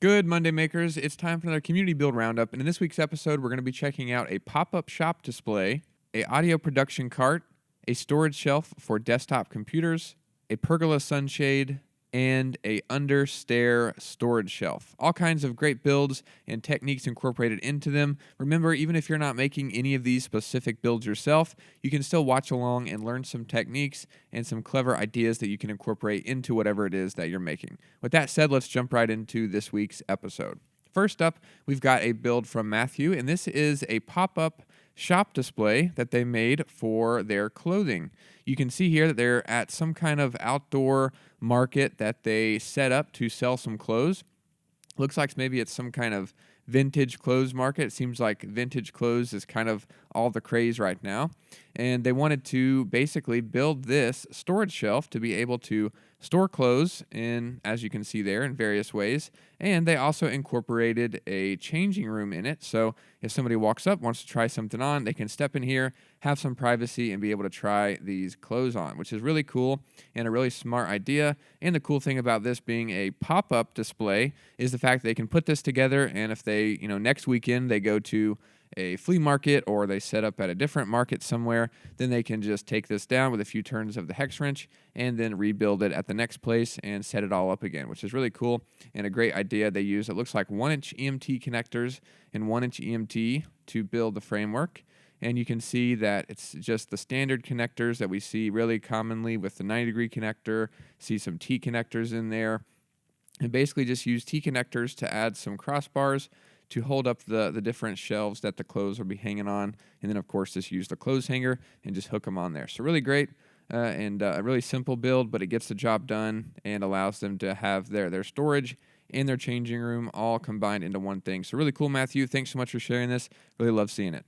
Good Monday makers, it's time for another community build roundup, and in this week's episode we're going to be checking out a pop-up shop display, a audio production cart, a storage shelf for desktop computers, a Pergola Sunshade, and a under Stair storage shelf. All kinds of great builds and techniques incorporated into them. Remember, even if you're not making any of these specific builds yourself, you can still watch along and learn some techniques and some clever ideas that you can incorporate into whatever it is that you're making. With that said, let's jump right into this week's episode. First up, we've got a build from Matthew, and this is a pop-up shop display that they made for their clothing. You can see here that they're at some kind of outdoor market that they set up to sell some clothes. Looks like maybe it's some kind of vintage clothes market. It seems like vintage clothes is kind of all the craze right now. And they wanted to basically build this storage shelf to be able to store clothes in, as you can see there, in various ways. And they also incorporated a changing room in it. So if somebody walks up, wants to try something on, they can step in here, have some privacy, and be able to try these clothes on, which is really cool and a really smart idea. And the cool thing about this being a pop-up display is the fact that they can put this together, and if they, next weekend they go to a flea market or they set up at a different market somewhere, then they can just take this down with a few turns of the hex wrench and then rebuild it at the next place and set it all up again, which is really cool and a great idea. They use, it looks like 1-inch EMT connectors and 1-inch EMT to build the framework. And you can see that it's just the standard connectors that we see really commonly with the 90-degree connector, see some T connectors in there, and basically just use T connectors to add some crossbars to hold up the different shelves that the clothes will be hanging on. And then, of course, just use the clothes hanger and just hook them on there. So really great and a really simple build, but it gets the job done and allows them to have their storage and their changing room all combined into one thing. So really cool, Matthew. Thanks so much for sharing this. Really love seeing it.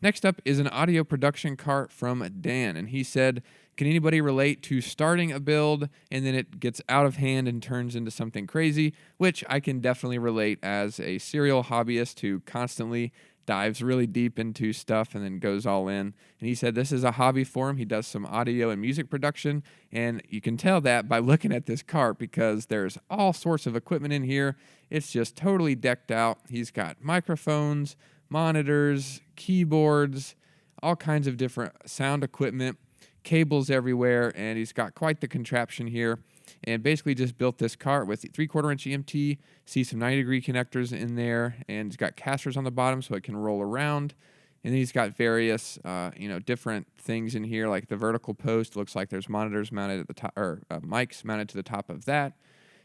Next up is an audio production cart from Dan, and he said, can anybody relate to starting a build and then it gets out of hand and turns into something crazy? Which I can definitely relate as a serial hobbyist who constantly dives really deep into stuff and then goes all in. And he said this is a hobby for him. He does some audio and music production, and you can tell that by looking at this cart because there's all sorts of equipment in here. It's just totally decked out. He's got microphones, monitors, keyboards, all kinds of different sound equipment, cables everywhere, and he's got quite the contraption here. And basically just built this cart with 3/4-inch EMT, see some 90-degree connectors in there, and he's got casters on the bottom so it can roll around. And then he's got various, different things in here, like the vertical post. Looks like there's monitors mounted at the top, or mics mounted to the top of that.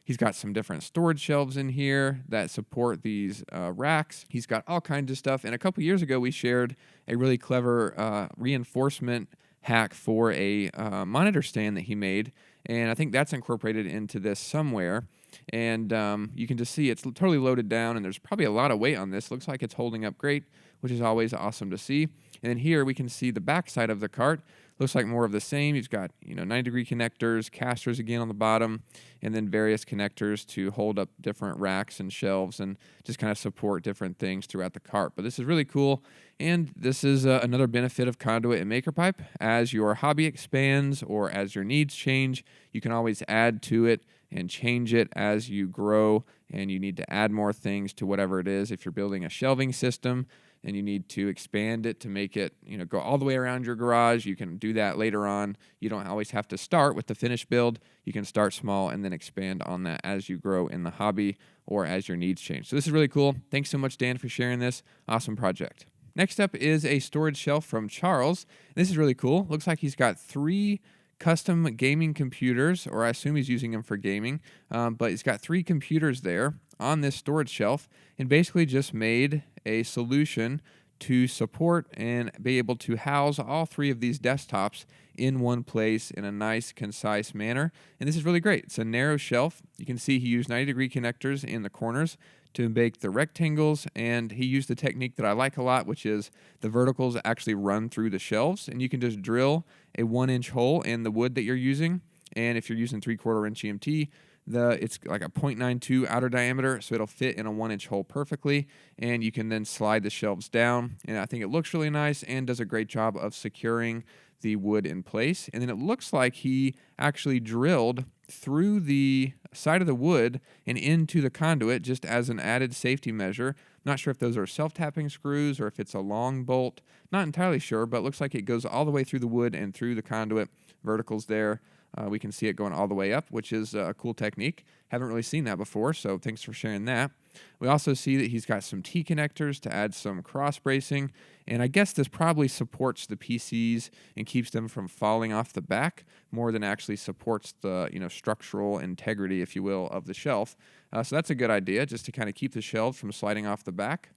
He's got some different storage shelves in here that support these racks. He's got all kinds of stuff. And a couple years ago, we shared a really clever reinforcement hack for a monitor stand that he made. And I think that's incorporated into this somewhere. And you can just see it's totally loaded down, and there's probably a lot of weight on this. Looks like it's holding up great, which is always awesome to see. And then here we can see the back side of the cart. Looks like more of the same. He's got 90-degree connectors, casters again on the bottom, and then various connectors to hold up different racks and shelves and just kind of support different things throughout the cart. But this is really cool, and this is another benefit of Conduit and MakerPipe. As your hobby expands or as your needs change, you can always add to it and change it as you grow, and you need to add more things to whatever it is. If you're building a shelving system, and you need to expand it to make it, go all the way around your garage, you can do that later on. You don't always have to start with the finished build. You can start small and then expand on that as you grow in the hobby or as your needs change. So this is really cool. Thanks so much, Dan, for sharing this. Awesome project. Next up is a storage shelf from Charles. This is really cool. Looks like he's got 3 custom gaming computers, or I assume he's using them for gaming, but he's got 3 computers there on this storage shelf and basically just made a solution to support and be able to house all 3 of these desktops in one place in a nice, concise manner. And this is really great. It's a narrow shelf. You can see he used 90-degree connectors in the corners to make the rectangles, and he used the technique that I like a lot, which is the verticals actually run through the shelves, and you can just drill a 1-inch hole in the wood that you're using. And if you're using 3/4-inch EMT, it's like a 0.92 outer diameter, so it'll fit in a 1-inch hole perfectly, and you can then slide the shelves down. And I think it looks really nice and does a great job of securing the wood in place. And then it looks like he actually drilled through the side of the wood and into the conduit just as an added safety measure. Not sure if those are self-tapping screws or if it's a long bolt. Not entirely sure, but it looks like it goes all the way through the wood and through the conduit. Verticals there. We can see it going all the way up, which is a cool technique. Haven't really seen that before, so thanks for sharing that. We also see that he's got some T-connectors to add some cross bracing, and I guess this probably supports the PCs and keeps them from falling off the back more than actually supports the structural integrity, if you will, of the shelf. So that's a good idea, just to kind of keep the shelves from sliding off the back.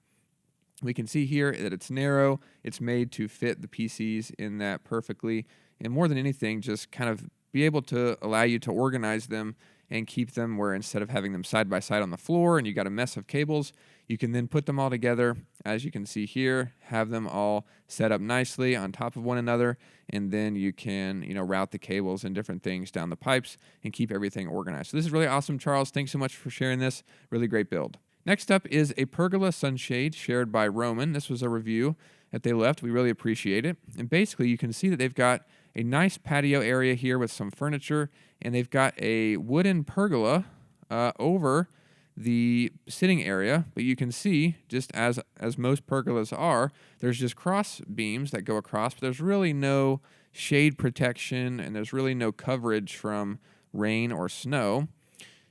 We can see here that it's narrow. It's made to fit the PCs in that perfectly, and more than anything, just kind of be able to allow you to organize them and keep them where instead of having them side by side on the floor and you got a mess of cables, you can then put them all together, as you can see here, have them all set up nicely on top of one another, and then you can, route the cables and different things down the pipes and keep everything organized. So this is really awesome, Charles. Thanks so much for sharing this. Really great build. Next up is a Pergola Sunshade shared by Roman. This was a review that they left. We really appreciate it. And basically, you can see that they've got a nice patio area here with some furniture, and they've got a wooden pergola over the sitting area. But you can see, just as most pergolas are, there's just cross beams that go across, but there's really no shade protection, and there's really no coverage from rain or snow.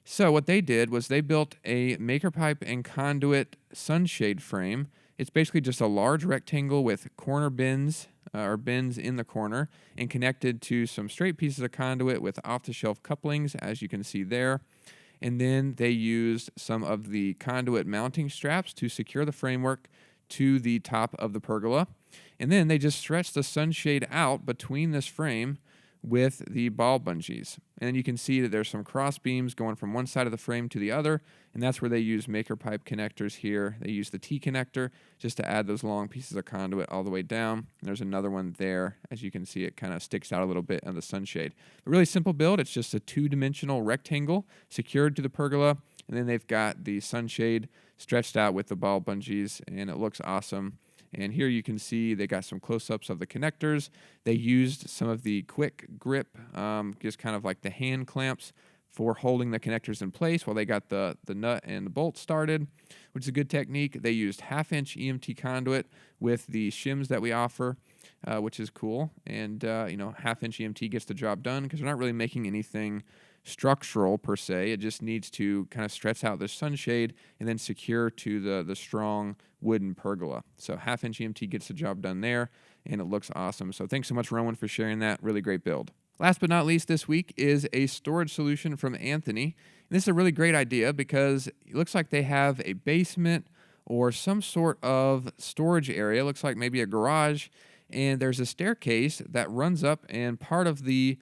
So what they did was they built a maker pipe and conduit sunshade frame. It's basically just a large rectangle with corner bins or bins in the corner and connected to some straight pieces of conduit with off-the-shelf couplings, as you can see there. And then they used some of the conduit mounting straps to secure the framework to the top of the pergola. And then they just stretched the sunshade out between this frame with the ball bungees. And then you can see that there's some cross beams going from one side of the frame to the other, and that's where they use maker pipe connectors here. They use the T connector just to add those long pieces of conduit all the way down. And there's another one there. As you can see, it kind of sticks out a little bit on the sunshade. A really simple build. It's just a two-dimensional rectangle secured to the pergola, and then they've got the sunshade stretched out with the ball bungees, and it looks awesome. And here you can see they got some close-ups of the connectors. They used some of the quick grip, just kind of like the hand clamps for holding the connectors in place while they got the nut and the bolt started, which is a good technique. They used half-inch EMT conduit with the shims that we offer, which is cool. And, half-inch EMT gets the job done because they're not really making anything structural per se. It just needs to kind of stretch out the sunshade and then secure to the strong wooden pergola. So half-inch EMT gets the job done there, and it looks awesome. So thanks so much, Rowan, for sharing that. Really great build. Last but not least this week is a storage solution from Anthony. And this is a really great idea because it looks like they have a basement or some sort of storage area. It looks like maybe a garage, and there's a staircase that runs up, and part of the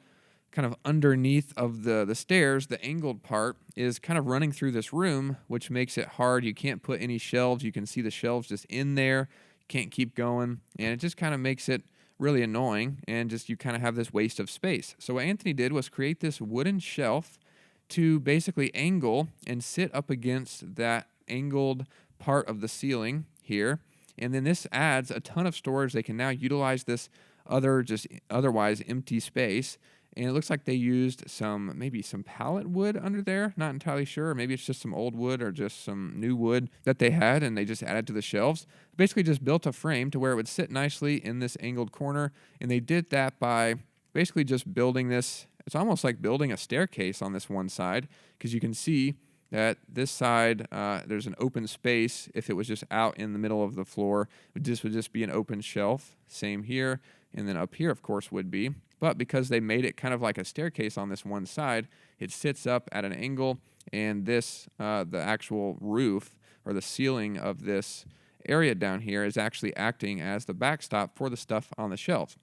kind of underneath of the stairs, the angled part, is kind of running through this room, which makes it hard. You can't put any shelves. You can see the shelves just in there. You can't keep going, and it just kind of makes it really annoying, and just you kind of have this waste of space. So what Anthony did was create this wooden shelf to basically angle and sit up against that angled part of the ceiling here, and then this adds a ton of storage. They can now utilize this otherwise empty space. And it looks like they used maybe some pallet wood under there. Not entirely sure. Maybe it's just some old wood or just some new wood that they had, and they just added to the shelves. Basically just built a frame to where it would sit nicely in this angled corner. And they did that by basically just building this. It's almost like building a staircase on this one side, because you can see that this side, there's an open space. If it was just out in the middle of the floor, this would just be an open shelf. Same here. And then up here, of course, would be. But because they made it kind of like a staircase on this one side, it sits up at an angle, and this, the actual roof or the ceiling of this area down here is actually acting as the backstop for the stuff on the shelf,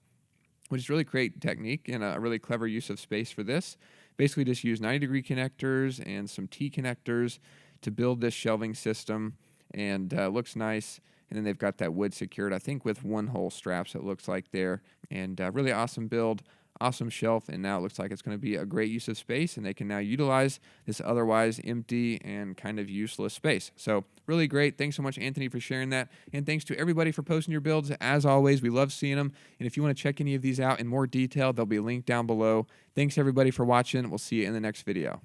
which is really great technique and a really clever use of space for this. Basically just use 90-degree connectors and some T connectors to build this shelving system, and looks nice. And then they've got that wood secured, I think, with one-hole straps, it looks like there. And really awesome build. awesome shelf, and now it looks like it's going to be a great use of space, and they can now utilize this otherwise empty and kind of useless space. So really great. Thanks so much, Anthony, for sharing that, and thanks to everybody for posting your builds. As always, we love seeing them, and if you want to check any of these out in more detail, they'll be linked down below. Thanks everybody for watching. We'll see you in the next video.